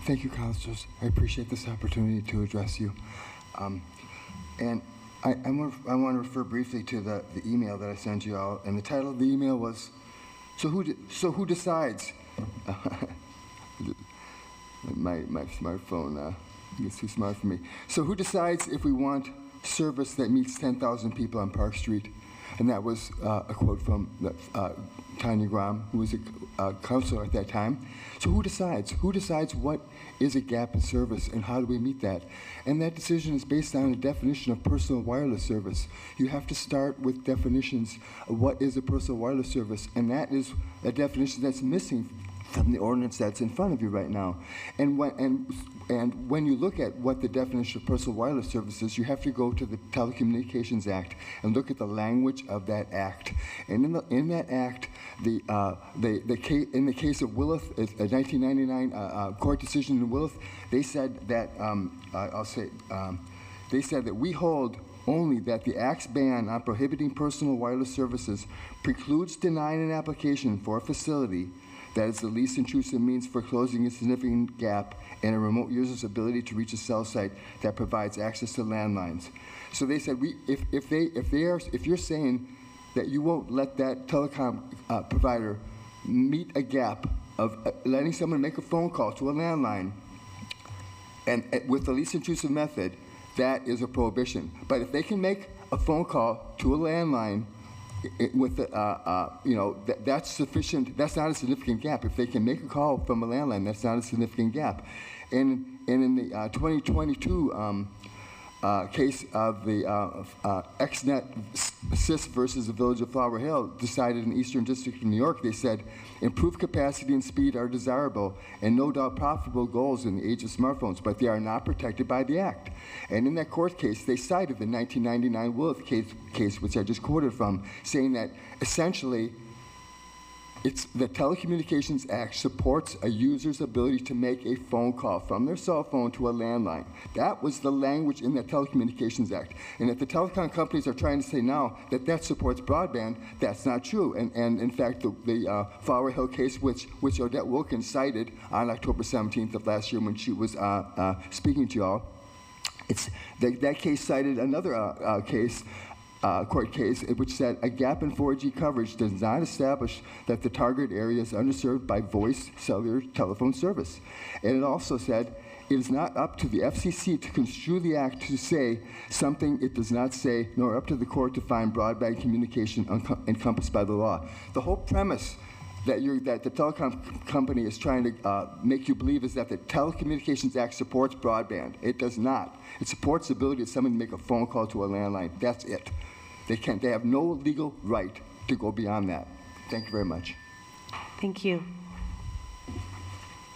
Thank you, councilors. I appreciate this opportunity to address you. And I want to refer briefly to the email that I sent you all, and the title of the email was, So who decides? My smartphone gets too smart for me. So who decides if we want service that meets 10,000 people on Park Street? And that was a quote from Tanya Grom, who was a counselor at that time. So who decides? Who decides what is a gap in service and how do we meet that? And that decision is based on a definition of personal wireless service. You have to start with definitions of what is a personal wireless service, and that is a definition that's missing from the ordinance that's in front of you right now. And when you look at what the definition of personal wireless service is, you have to go to the Telecommunications Act and look at the language of that act. And in that act, in the case of Willith, a 1999 court decision in Willith, they said that they said that we hold only that the Act's ban on prohibiting personal wireless services precludes denying an application for a facility that is the least intrusive means for closing a significant gap in a remote user's ability to reach a cell site that provides access to landlines. So they said, if you're saying that you won't let that telecom provider meet a gap of letting someone make a phone call to a landline, and with the least intrusive method, that is a prohibition. But if they can make a phone call to a landline with that's sufficient. That's not a significant gap. If they can make a call from a landline, that's not a significant gap. And in the 2022 case of the XNet SIS versus the Village of Flower Hill, decided in the Eastern District of New York, they said, improved capacity and speed are desirable and no doubt profitable goals in the age of smartphones, but they are not protected by the Act. And in that court case, they cited the 1999 Willith case, which I just quoted from, saying that essentially the Telecommunications Act supports a user's ability to make a phone call from their cell phone to a landline. That was the language in the Telecommunications Act. And if the telecom companies are trying to say now that that supports broadband, that's not true. And in fact, the Flower Hill case, which Odette Wilkins cited on October 17th of last year when she was speaking to y'all, that case cited another court case, which said a gap in 4G coverage does not establish that the target area is underserved by voice cellular telephone service. And it also said it is not up to the FCC to construe the Act to say something it does not say, nor up to the court to find broadband communication encompassed by the law. The whole premise that the telecom company is trying to make you believe is that the Telecommunications Act supports broadband. It does not. It supports the ability of someone to make a phone call to a landline. That's it. They have no legal right to go beyond that. Thank you very much. Thank you.